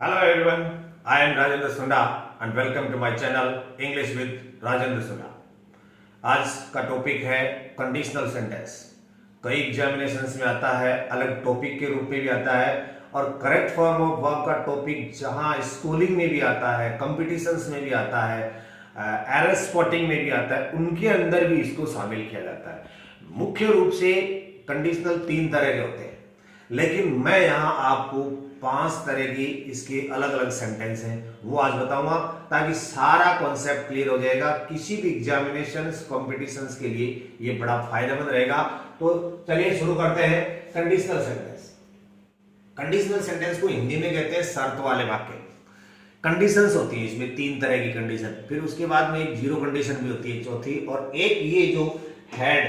Hello everyone, I am Rajendra Sunda and welcome to my channel English with Rajendra Sunda। आज का topic है conditional sentence. कई examinations में आता है, अलग टॉपिक के रूप में भी आता है और करेक्ट फॉर्म ऑफ वर्ब का टॉपिक जहां स्कूलिंग में भी आता है, कंपटीशंस में भी आता है, एरर स्पॉटिंग में भी आता है, उनके अंदर भी इसको शामिल किया जाता है। मुख्य रूप से कंडीशनल 3 तरह के होते हैं, लेकिन मैं यहां आपको 5 तरह की इसके अलग अलग सेंटेंस हैं वो आज बताऊंगा, ताकि सारा कॉन्सेप्ट क्लियर हो जाएगा। किसी भी एग्जामिनेशंस कॉम्पिटिशंस के लिए ये बड़ा फायदेमंद रहेगा। तो चलिए शुरू करते हैं। Conditional sentence. कंडीशनल सेंटेंस को हिंदी में कहते हैं शर्त वाले वाक्य। कंडीशंस होती है इसमें 3 तरह की कंडीशन, फिर उसके बाद में एक जीरो कंडीशन भी होती है चौथी, और एक ये जो हेड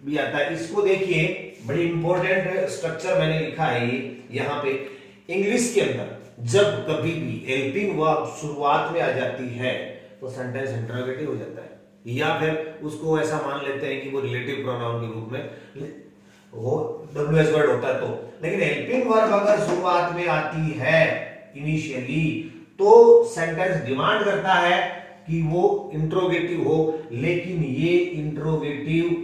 भी आता है। इसको देखिए, बड़ी इंपॉर्टेंट स्ट्रक्चर मैंने लिखा है ये यहाँ पे। इंग्लिश के अंदर जब कभी भी हेल्पिंग वर्ब शुरुआत में आ जाती है तो सेंटेंस इंटरोगेटिव हो जाता है, या फिर उसको ऐसा मान लेते हैं कि वो रिलेटिव प्रोनाउन के रूप में वो WH वर्ड होता है। तो लेकिन हेल्पिंग वर्ब अगर शुरुआत में आती है इनिशियली, तो सेंटेंस डिमांड करता है कि वो इंट्रोगेटिव हो, लेकिन ये इंट्रोगेटिव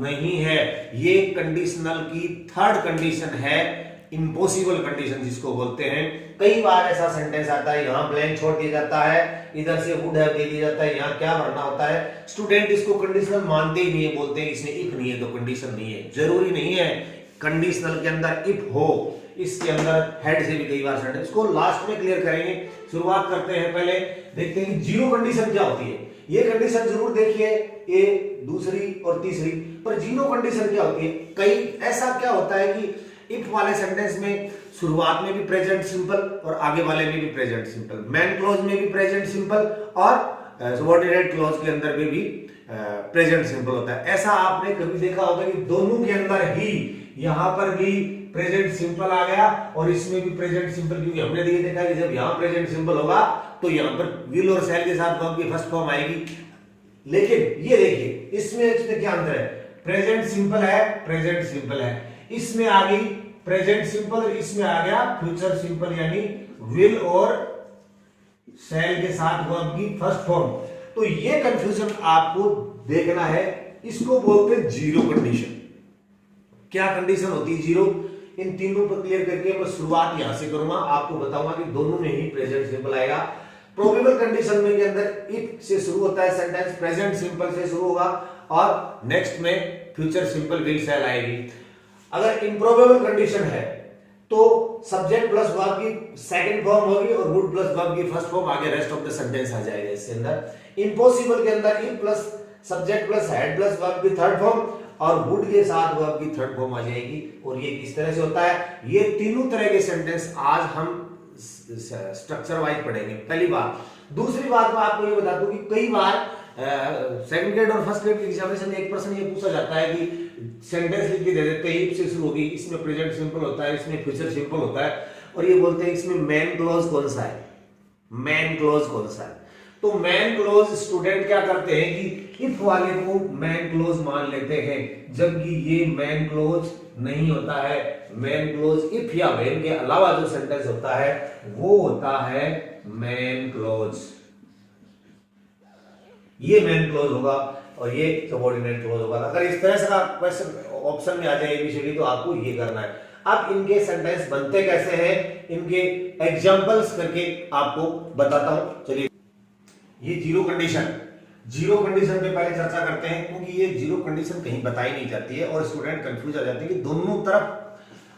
नहीं है। ये कंडीशनल की थर्ड कंडीशन है, इम्पॉसिबल कंडीशन जिसको बोलते हैं। कई बार ऐसा सेंटेंस आता है, यहां ब्लैंक छोड़ दिया जाता है, इधर से वुड हैव दे दिया जाता है, यहां क्या भरना होता है। स्टूडेंट इसको कंडीशनल मानते ही नहीं है, बोलते हैं इसमें इफ नहीं है तो कंडीशन नहीं है। जरूरी नहीं है कंडीशनल के अंदर इफ हो, इसके अंदर हेड से भी कई बार सेंटेंस। इसको लास्ट में क्लियर करेंगे। शुरुआत करते हैं, पहले देखते हैं कि जीरो कंडीशन क्या होती है। ये कंडीशन जरूर देखिए, ए, दूसरी और तीसरी, पर जीरो कंडीशन क्या होती है। कई ऐसा क्या होता है कि इफ वाले सेंटेंस में शुरुआत में भी प्रेजेंट सिंपल और आगे वाले में भी प्रेजेंट सिंपल, मैन क्लॉज में भी प्रेजेंट सिंपल और सबऑर्डिनेट क्लॉज के अंदर में भी प्रेजेंट सिंपल होता है। ऐसा आपने कभी देखा होगा कि दोनों के अंदर ही यहां पर भी प्रेजेंट सिंपल आ गया और इसमें भी प्रेजेंट सिंपल, क्योंकि हमने ये देखा कि जब यहां प्रेजेंट सिंपल होगा तो यहां पर विल और शैल के साथ वर्ब की फर्स्ट फॉर्म आएगी। लेकिन ये देखिए, इसमें क्या अंतर है। प्रेजेंट सिंपल है, प्रेजेंट सिंपल है, इसमें आ गई प्रेजेंट सिंपल, इसमें आ गया फ्यूचर सिंपल, यानी विल और शैल के साथ वर्ब की फर्स्ट फॉर्म। तो ये कंफ्यूजन आपको देखना है, इसको बोलते हैं जीरो कंडीशन। क्या कंडीशन होती है जीरो, इन तीनों पर क्लियर करके मैं शुरुआत यहां से करूंगा। आपको बताऊंगा कि दोनों में ही प्रेजेंट सिंपल आएगा। प्रोबेबल कंडीशन में के अंदर इफ से शुरू होता है सेंटेंस, प्रेजेंट सिंपल से शुरू होगा और नेक्स्ट में फ्यूचर सिंपल विल शैल आएगी। अगर इम्प्रोबेबल कंडीशन है तो सब्जेक्ट प्लस वर्ब की सेकंड फॉर्म होगी और वुड प्लस वर्ब की फर्स्ट फॉर्म, आगे रेस्ट ऑफ द सेंटेंस आ जाएगा इसके अंदर। इम्पॉसिबल के अंदर if plus subject plus head plus verb की थर्ड फॉर्म और वुड के साथ वर्ब की थर्ड फॉर्म आ जाएगी। और ये किस तरह से होता है, ये तीनों तरह के सेंटेंस आज हम स्ट्रक्चर वाइज पढ़ेंगे, पहली बात। दूसरी बात मैं आपको ये बता दूं कि कई बार सेकंड ग्रेड और फर्स्ट ग्रेड के एग्जामिनेशन में एक प्रश्न ये पूछा जाता है कि सेंटेंस लिख के दे देते हैं, इफ से शुरू होगी, इसमें प्रेजेंट सिंपल होता है, इसमें फ्यूचर सिंपल होता है, और ये बोलते हैं इसमें मैन क्लॉज कौन सा है, मैन क्लॉज कौन सा है। तो मैन क्लॉज स्टूडेंट क्या करते हैं कि इफ वाले को मैन क्लॉज मान लेते हैं, जबकि ये मैन क्लॉज नहीं होता है। मैन क्लॉज इफ या व्हेन के अलावा जो सेंटेंस होता है वो होता है मैन क्लॉज। ये मैन क्लॉज होगा और ये सबऑर्डिनेट क्लॉज होगा। अगर इस तरह से क्वेश्चन ऑप्शन में आ जाए एबीसीडी, तो आपको ये करना है। अब इनके सेंटेंस बनते कैसे हैं, इनके एग्जांपल्स करके आपको बताता हूं। चलिए, ये जीरो कंडीशन, जीरो कंडीशन पे पहले चर्चा करते हैं, क्योंकि ये जीरो कंडीशन कहीं बताई नहीं जाती है और स्टूडेंट कंफ्यूज आ जाते हैं कि दोनों तरफ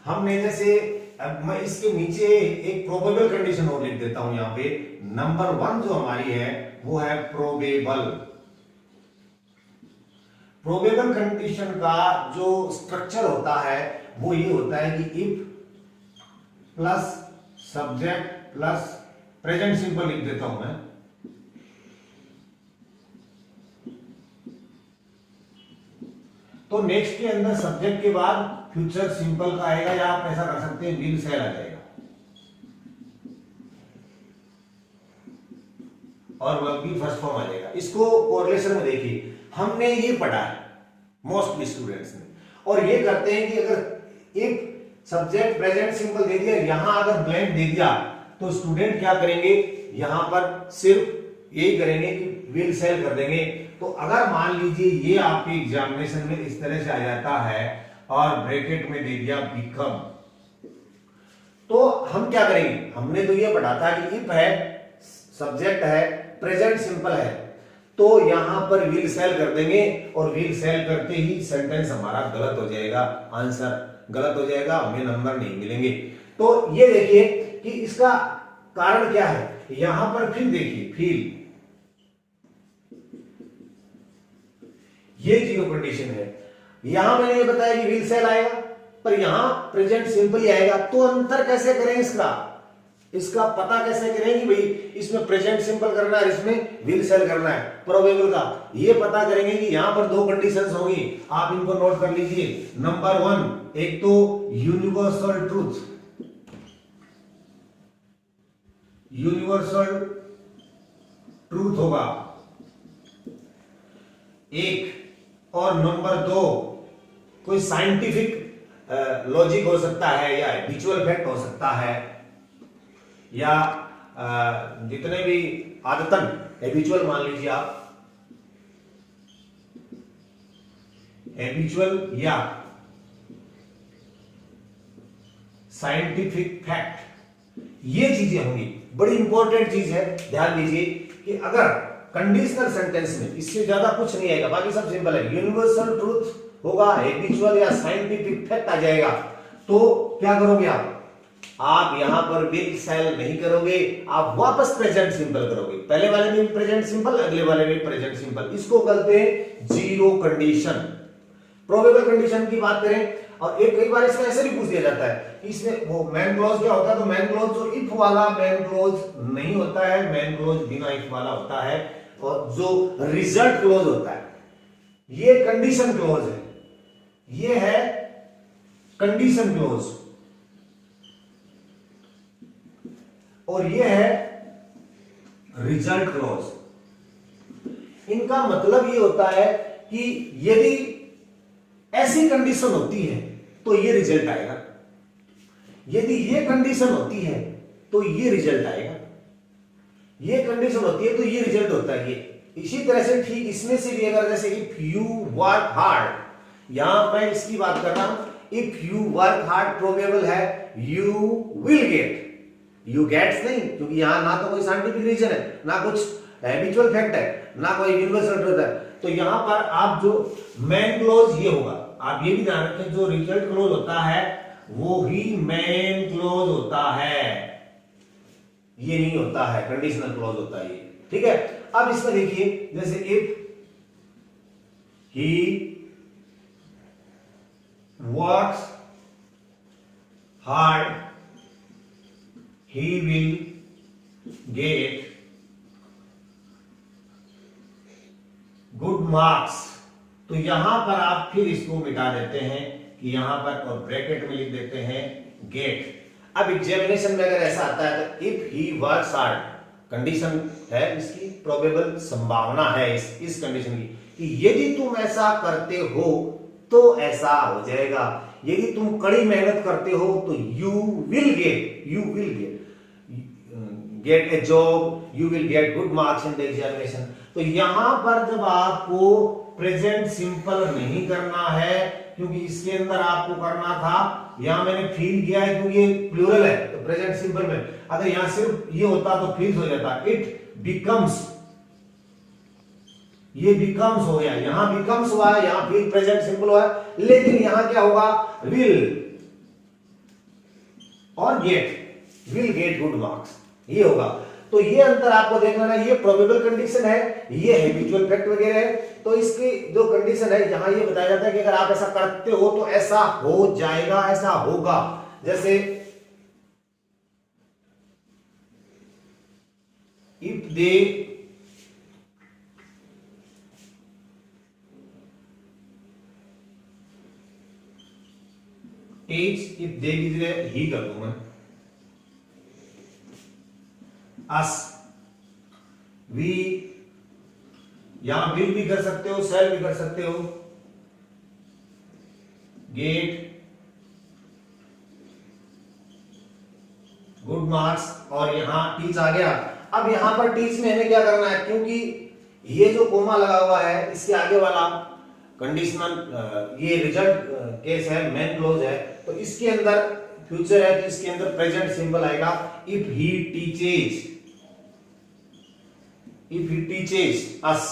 हमने जैसे। अब मैं इसके नीचे एक प्रोबेबल कंडीशन और लिख देता हूं। यहां पे नंबर 1 जो हमारी है वो है प्रोबेबल। प्रोबेबल कंडीशन का जो स्ट्रक्चर होता है वो ये होता है कि if plus subject plus present simple लिख देता हूं मैं। तो नेक्स्ट के अंदर सब्जेक्ट के बाद फ्यूचर सिंपल का आएगा, या आप ऐसा कर सकते हैं विल शैल आ जाएगा और वर्ब की फर्स्ट फॉर्म आ जाएगा। इसको कोरिलेशन में देखिए, हमने ये पढ़ा है मोस्टली स्टूडेंट्स ने, और ये करते हैं कि अगर if subject present simple they दिया, यहां अगर ब्लैंक दे दिया तो स्टूडेंट क्या करेंगे, यहां पर सिर्फ यही करेंगे कि विल सेल कर देंगे। तो अगर मान लीजिए ये आपके एग्जामिनेशन में इस तरह से आ जाता है और ब्रैकेट में दे दिया बिकम, तो हम क्या करेंगे, हमने तो ये पढ़ा था कि इफ है, सब्जेक्ट है, प्रेजेंट सिंपल है, तो यहां पर विल सेल कर देंगे और विल सेल करते ही सेंटेंस हमारा गलत हो जाएगा, आंसर गलत हो जाएगा, हमें नंबर नहीं मिलेंगे। तो ये देखिए कि इसका कारण क्या है, यहां पर फिर देखिए फील, ये जीरो कंडीशन है। यहां मैंने ये बताया कि विल सेल आएगा, पर यहां प्रेजेंट सिंपल ही आएगा। तो अंतर कैसे करें इसका पता कैसे करें कि भाई इसमें प्रेजेंट सिंपल करना है, इसमें विल सेल करना है, प्रोबेबल का ये पता करेंगे कि यहां पर दो कंडीशंस होंगी, आप इनको नोट कर लीजिए। नंबर 1, एक तो यूनिवर्सल ट्रूथ, यूनिवर्सल ट्रूथ होगा एक, और नंबर 2 कोई साइंटिफिक लॉजिक हो सकता है, या हैबिचुअल फैक्ट हो सकता है, या जितने भी आदतन हैबिचुअल मान लीजिए आप, हैबिचुअल या साइंटिफिक फैक्ट, ये चीजें होंगी। बड़ी इंपॉर्टेंट चीज है, ध्यान दीजिए कि अगर कंडीशनल सेंटेंस में इससे ज्यादा कुछ नहीं आएगा, बाकी सब सिंपल है, यूनिवर्सल ट्रूथ होगा, हैबिचुअल या साइंटिफिक फैक्ट आ जाएगा, तो क्या करोगे आप यहां पर विल सेल नहीं करोगे, आप वापस प्रेजेंट सिंपल करोगे। पहले वाले में प्रेजेंट सिंपल, अगले वाले में प्रेजेंट सिंपल, इसको कहते हैं जीरो कंडीशन। प्रोबेबल कंडीशन की बात करें, और एक कई बार इसमें ऐसे भी पूछ दिया जाता है, इसमें वो मैन क्लॉज क्या होता है, तो मैन क्लॉज जो इफ वाला मैन क्लॉज नहीं होता है, मैन क्लॉज बिना इफ वाला होता है, और जो रिजल्ट क्लॉज होता है ये कंडीशन क्लॉज है, ये है कंडीशन क्लॉज, और ये है रिजल्ट क्लॉज। इनका मतलब ये होता है कि यदि ऐसी कंडीशन होती है तो ये रिजल्ट आएगा, यदि ये कंडीशन होती है तो ये रिजल्ट आएगा, ये कंडीशन होती है तो ये रिजल्ट होता है। ये इसी तरह से ठीक इसमें से भी अगर जैसे इफ यू वर्क हार्ड, यहां मैं इसकी बात कर रहा हूं, if you work hard probable है you will get, you gets नहीं, क्योंकि यहां ना तो कोई साइंटिफिक रीजन है, ना कुछ हैबिचुअल फैक्ट है, ना कोई यूनिवर्सल ट्रूथ है। तो यहां पर आप जो मैन क्लॉज ये होगा, आप ये भी ध्यान रखें, जो रिजल्ट क्लॉज होता है वो ही मैन क्लॉज होता है, ये नहीं होता है, कंडीशनल क्लॉज होता है ये, ठीक है। अब इसमें देखिए जैसे if he works hard he will get good marks, तो यहां पर आप फिर इसको मिटा देते हैं कि यहां पर और ब्रैकेट में लिख देते हैं get। अब एग्जामिनेशन में अगर ऐसा आता है तो if he works hard, condition है इसकी, प्रोबेबल संभावना है इस कंडीशन की कि यदि तुम ऐसा करते हो तो ऐसा हो जाएगा, यदि तुम कड़ी मेहनत करते हो तो you will gate A job, you will get good marks in the examination. तो यहां पर जब आपको प्रेजेंट सिंपल नहीं करना है, क्योंकि इसके अंदर आपको करना था, यहां मैंने फील किया है क्योंकि ये प्लूरल है तो प्रेजेंट सिंपल में, अगर यहां सिर्फ ये होता तो फील्स हो जाता, इट बिकम्स, ये बिकम्स हो गया, यहां बिकम्स हुआ है, यहां फील प्रेजेंट सिंपल हुआ है, लेकिन यहां क्या होगा, विल और विल गेट गुड मार्क्स, ये होगा। तो ये अंतर आपको देखना है, ये प्रोबेबल कंडीशन है, ये हैबिचुअल फैक्ट वगैरह है। तो इसकी जो कंडीशन है यहां ये बताया जाता है कि अगर आप ऐसा करते हो तो ऐसा हो जाएगा, ऐसा होगा। जैसे if they teach, if they ही कर दूं मैं, अस, वी, यहां विल भी कर सकते हो, सेल भी कर सकते हो, गेट गुड मार्क्स, और यहाँ टीच आ गया। अब यहाँ पर टीच में हमें क्या करना है, क्योंकि ये जो कोमा लगा हुआ है इसके आगे वाला कंडीशनल ये रिजल्ट केस है, मेन क्लोज है, तो इसके अंदर फ्यूचर है तो इसके अंदर प्रेजेंट सिंबल आएगा। If he teaches us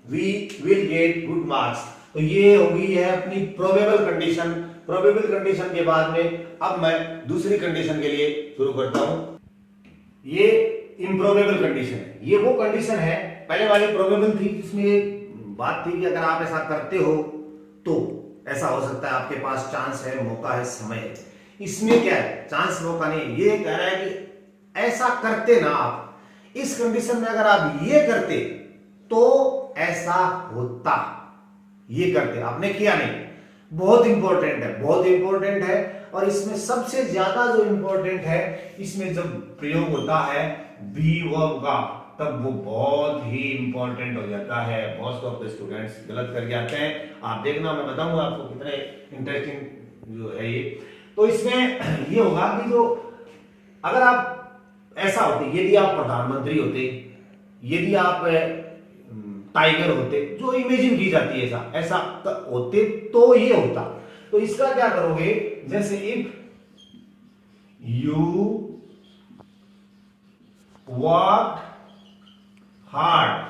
we will get good marks. तो ये होगी है अपनी प्रोबेबल कंडीशन। प्रोबेबल कंडीशन के बाद में अब मैं दूसरी कंडीशन के लिए शुरू करता हूं। ये इम्प्रोबेबल कंडीशन है, ये वो कंडीशन है, पहले वाली प्रोबेबल थी जिसमें बात थी कि अगर आप ऐसा करते हो तो ऐसा हो सकता है, आपके पास चांस है, मौका है, समय है। इसमें क्या है, चांस मौका नहीं, ये कह रहा है कि ऐसा करते ना आप, इस कंडीशन में अगर आप ये करते तो ऐसा होता, ये करते, आपने किया नहीं। बहुत इंपॉर्टेंट है, बहुत इंपॉर्टेंट है। और इसमें सबसे ज्यादा जो इंपॉर्टेंट है, इसमें जब प्रयोग होता है बी वर्ब का, तब वो बहुत ही इंपॉर्टेंट हो जाता है। मोस्ट ऑफ द स्टूडेंट्स गलत करके आते हैं, आप देखना, मैं बताऊंगा आपको कितने इंटरेस्टिंग जो है ये। तो इसमें ये होगा कि जो अगर आप ऐसा होते, यदि आप प्रधानमंत्री होते, यदि आप टाइगर होते, जो इमेजिन की जाती है ऐसा ऐसा होते तो ये होता। तो इसका क्या करोगे, जैसे if you work hard,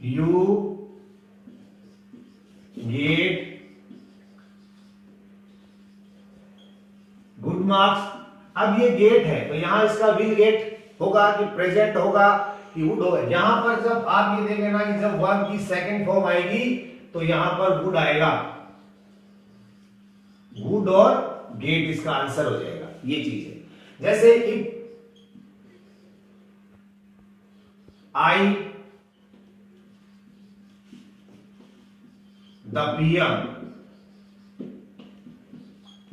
you get good marks. अब ये गेट है तो यहां इसका विल गेट होगा कि प्रेजेंट होगा कि वुड होगा। यहां पर जब आप ये देखें ना कि जब वर्ब की सेकंड फॉर्म आएगी तो यहां पर वुड आएगा, वुड और गेट इसका आंसर हो जाएगा, ये चीज है। जैसे if I the PM,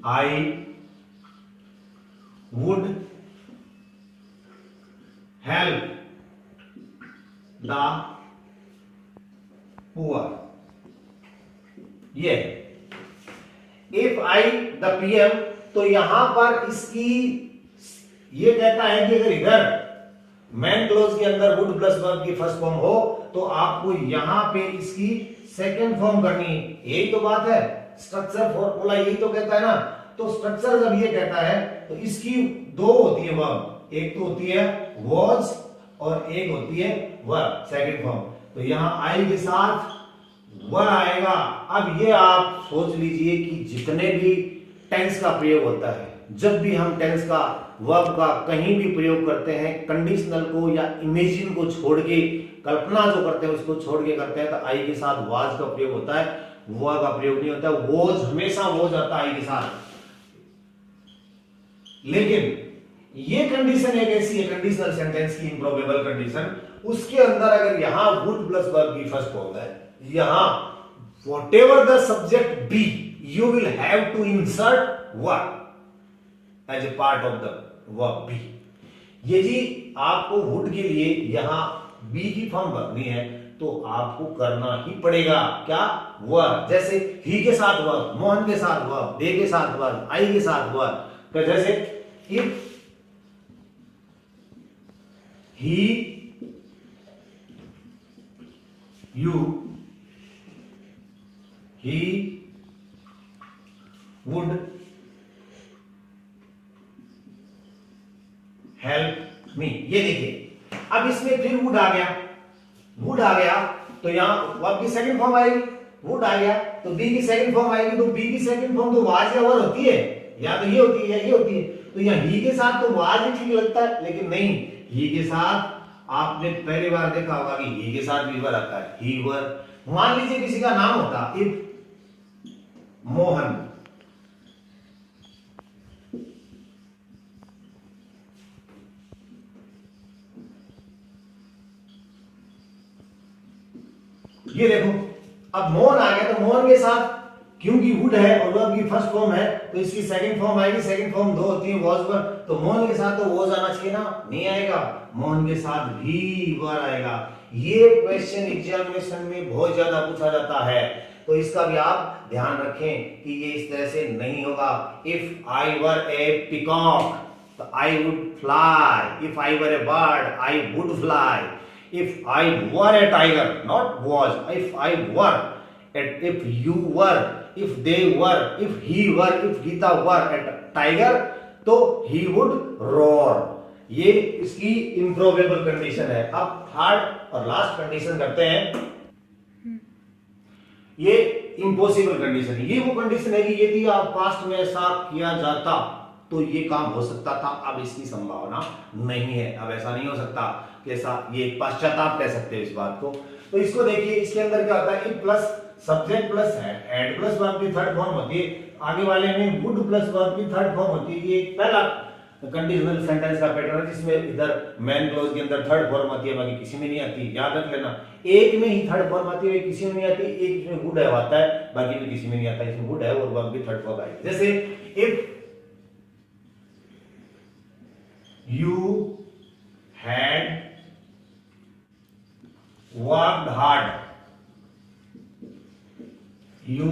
I would help the poor, ये if I the PM, तो यहां पर इसकी ये कहता है कि अगर इधर मैन क्लोज के अंदर वुड प्लस वर्ब की फर्स्ट फॉर्म हो तो आपको यहां पे इसकी सेकंड फॉर्म करनी है। यही तो बात है, स्ट्रक्चर फॉर्मूला यही तो कहता है ना। तो स्ट्रक्चर जब ये कहता है तो इसकी दो होती है वर्ब, एक तो होती है was और एक होती है वर्ब सेकंड फॉर्म। तो यहां आई के साथ वर आएगा। अब ये आप सोच लीजिए कि जितने भी टेंस का प्रयोग होता है, जब भी हम टेंस का वर्ब का कहीं भी प्रयोग करते हैं, कंडीशनल को या इमेजिन को छोड़ के, कल्पना जो करते हैं उसको छोड़ के करते हैं, तो आई के साथ वाज का प्रयोग होता है, वर का प्रयोग नहीं होता। वोज हमेशा वोज आता है आई के साथ। लेकिन ये कंडीशन एक ऐसी है कंडीशनल सेंटेंस की, इम्प्रोबेबल कंडीशन, उसके अंदर अगर यहां वुड प्लस वर्ब की फर्स्ट फॉर्म है, यहां whatever the subject be, you will have to insert verb as a part of the verb be। यदि आपको वुड के लिए यहां बी की फॉर्म भरनी है तो आपको करना ही पड़ेगा क्या, वर्ब। जैसे ही के साथ वर्ब, मोहन के साथ वर्ब, दे के साथ वर्ब, आई के साथ वर्ब। तो जैसे if he you he would help me, ये देखिए अब इसमें फिर वुड आ गया, वुड आ गया तो यहां वर्ब की सेकंड फॉर्म आएगी, वुड आ गया तो बी की सेकंड फॉर्म आएगी। तो बी की सेकंड फॉर्म तो वाज या वर होती है, या तो ये होती है या ये होती है। तो यहाँ ही के साथ तो वाज ही ठीक लगता है, लेकिन नहीं, ही के साथ आपने पहली बार देखा होगा कि ही के साथ भी वर आता है, ही वर। मान लीजिए किसी का नाम होता इफ मोहन, ये देखो अब मोहन आ गया तो मोहन के साथ क्योंकि वुड है और वर्ब की फर्स्ट फॉर्म है तो इसकी सेकंड फॉर्म आएगी। सेकंड फॉर्म दो होती है वॉज वर, तो मोहन के साथ तो वॉज आना चाहिए ना, नहीं आएगा, मोहन के साथ भी वर आएगा। ये क्वेश्चन एग्जामिनेशन में बहुत ज्यादा पूछा जाता है। तो इसका भी आप ध्यान रखें कि ये इस तरह से नहीं होगा। If I were A peacock तो I would fly, if I were A bird I would fly, if I were a tiger, not was, if I were, if you were, if they were, if he were, if Geeta were a tiger, तो he would roar। ये इसकी improbable condition है। अब third और last condition करते हैं, ये impossible condition है। ये वो कंडीशन है कि यदि आप पास्ट में ऐसा किया जाता तो ये काम हो सकता था, अब इसकी संभावना नहीं है। अब ऐसा नहीं हो सकता कि ऐसा, ये पश्चाताप कह सकते हैं इस बात को। तो इसको देखिए, इसके अंदर क्या होता है, if plus subject plus had plus verb की थर्ड फॉर्म होती है, आगे वाले में वुड प्लस वर्ब की थर्ड फॉर्म होती है। ये पहला कंडीशनल सेंटेंस का पैटर्न है जिसमें इधर मेन क्लॉज के अंदर थर्ड फॉर्म आती है, बाकी किसी में नहीं आती। याद रख लेना, एक में ही थर्ड फॉर्म आती है, किसी में नहीं आती। एक में वुड है आता है, बाकी में किसी में नहीं आता। इसमें वुड है और वर्ब की थर्ड फॉर्म आएगी। जैसे if you had worked hard, you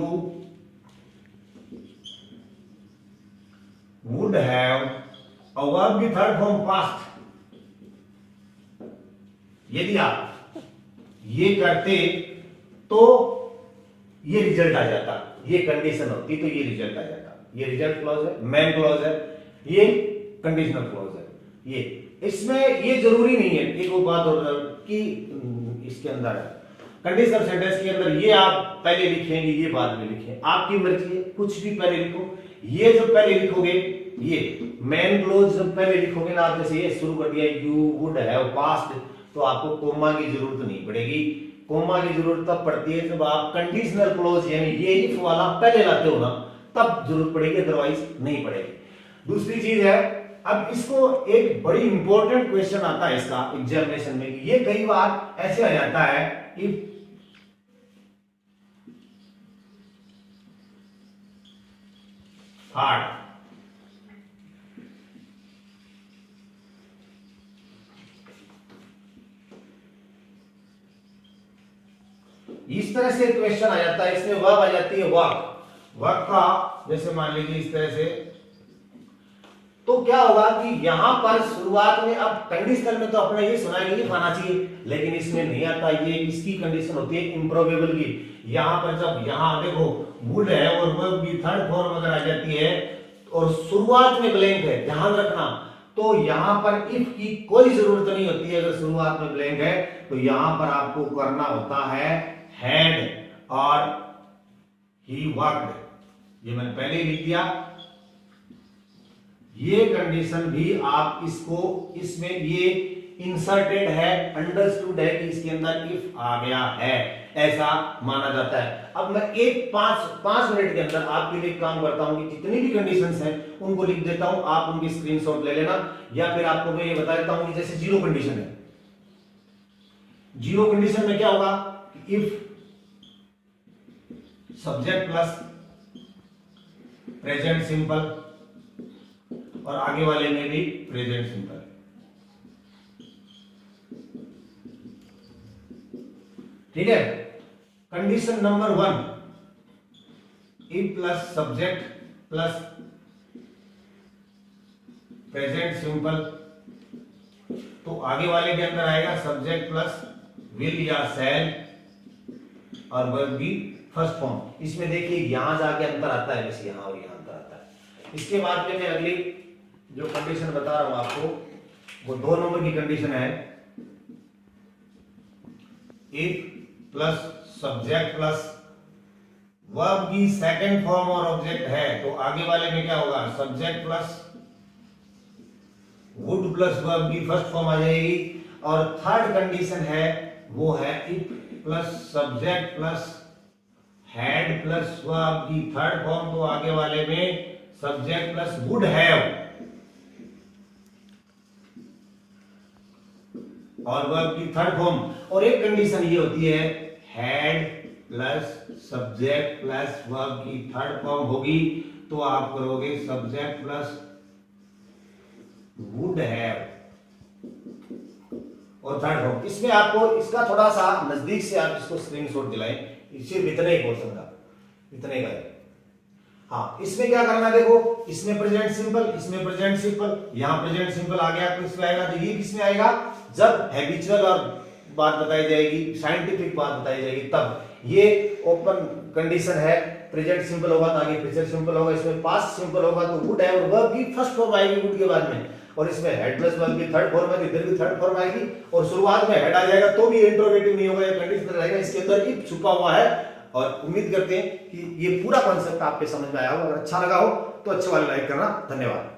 would have, a verb की थर्ड फॉर्म पास्ट। यदि आप ये करते तो ये रिजल्ट आ जाता, ये कंडीशन होती तो ये रिजल्ट आ जाता। ये रिजल्ट क्लॉज है, मेन क्लॉज है, ये कंडीशनल क्लॉज है। ये इसमें ये जरूरी नहीं है, एक और बात और कि इसके अंदर कंडीशनल सेंटेंस के अंदर ये आप पहले लिखेंगे, ये बाद में लिखें, आपकी मर्जी है। कुछ भी पहले लिखो, ये जो पहले लिखोगे, ये मेन क्लॉज जब पहले लिखोगे ना आप, जैसे ये शुरू कर दिया यू वुड हैव पास्ट, तो आपको कोमा की जरूरत नहीं पड़ेगी। कोमा की जरूरत तब पड़ती है जब आप कंडीशनल क्लॉज यानी ये इफ वाला पहले लाते हो ना, तब जरूरत पड़ेगी, अदरवाइज नहीं पड़ेगी। दूसरी चीज है, अब इसको एक बड़ी इंपॉर्टेंट क्वेश्चन आता है इसका एग्जामिनेशन में, ये कई बार ऐसे आ जाता है, इफ हार्ड, इस तरह से क्वेश्चन आ जाता है। इसमें वर्ब आ जाती है वर्क, वर्क का जैसे मान लीजिए इस तरह से, तो क्या होगा कि यहां पर शुरुआत में, अब कंडीशनल में तो अपने ये सुना कि आना चाहिए, लेकिन इसमें नहीं आता। ये इसकी कंडीशन होती है इम्प्रोबेबल की। यहां पर जब यहां देखो वुड है और वर्ब की थर्ड फॉर्म अगर आ जाती है और शुरुआत में ब्लैंक है, ध्यान रखना, तो यहां पर इफ की कोई जरूरत नहीं होती है। अगर शुरुआत में ब्लैंक है तो यहां पर आपको करना होता है हैड और ही वर्कड। ये मैंने पहले ही लिख दिया। ये कंडीशन भी आप इसको, इसमें ये इंसर्टेड है, अंडरस्टूड है कि इसके अंदर इफ आ गया है, ऐसा माना जाता है। अब मैं एक पांच मिनट के अंदर आपके लिए काम करता हूं कि जितनी भी कंडीशंस हैं उनको लिख देता हूं, आप उनकी स्क्रीनशॉट ले लेना, या फिर आपको मैं ये बता देता हूं कि जैसे जीरो कंडीशन है। जीरो कंडीशन में क्या होगा, if subject plus present simple और आगे वाले में भी प्रेजेंट सिंपल। ठीक है। Condition number 1, if plus subject plus present simple, तो आगे वाले के अंदर आएगा सब्जेक्ट प्लस विल या शैल और वर्ब की फर्स्ट फॉर्म। इसमें देखिए यहां जाके अंतर आता है, बस यहां और यहां अंतर आता है। इसके बाद में मैं अगली जो कंडीशन बता रहा हूं आपको, वो 2 नंबर की कंडीशन है, if plus subject plus verb की सेकंड फॉर्म और ऑब्जेक्ट है, तो आगे वाले में क्या होगा, subject plus would plus verb की फर्स्ट फॉर्म आ जाएगी। और थर्ड कंडीशन है वो है if plus subject plus had plus verb की थर्ड फॉर्म, तो आगे वाले में सब्जेक्ट प्लस वुड हैव और वर्ब की थर्ड फॉर्म। और एक कंडीशन ये होती है had plus subject plus verb की थर्ड फॉर्म होगी, तो आप करोगे सब्जेक्ट प्लस वुड हैव और थर्ड फॉर्म। इसमें आपको इसका थोड़ा सा नजदीक से आप इसको स्क्रीनशॉट दिलाएं, सिर्फ इतना ही पोर्शन का। इतने का है। हाँ, इसमें क्या करना है देखो, इसमें प्रेजेंट सिंपल, इसमें प्रेजेंट सिंपल, यहाँ प्रेजेंट सिंपल आ गया तो इसमें आएगा। तो ये किसमें आएगा, जब हैबिचुअल और बात बताई जाएगी, साइंटिफिक बात बताई जाएगी तब। ये ओपन कंडीशन है, प्रेजेंट सिंपल होगा तो आगे फ्यूचर सिंपल होगा, इसमें पास्ट सिंपल होगा तो वुड हैव वर्ब की फर्स्ट फॉर्म आएगी वुड के बाद में, और इसमें हेड प्लस वर्ब की थर्ड फॉर्म आएगी, इधर भी थर्ड फॉर्म आएगी, और शुरुआत में हेड आ जाएगा तो भी इंट्रोगेटिव नहीं होगा, ये कंडीशनल रहेगा। इसके अंदर इफ छुपा हुआ है। और उम्मीद करते हैं कि ये पूरा कॉन्सेप्ट आपके समझ में आया हो। अगर अच्छा लगा हो तो अच्छे वाले लाइक करना। धन्यवाद।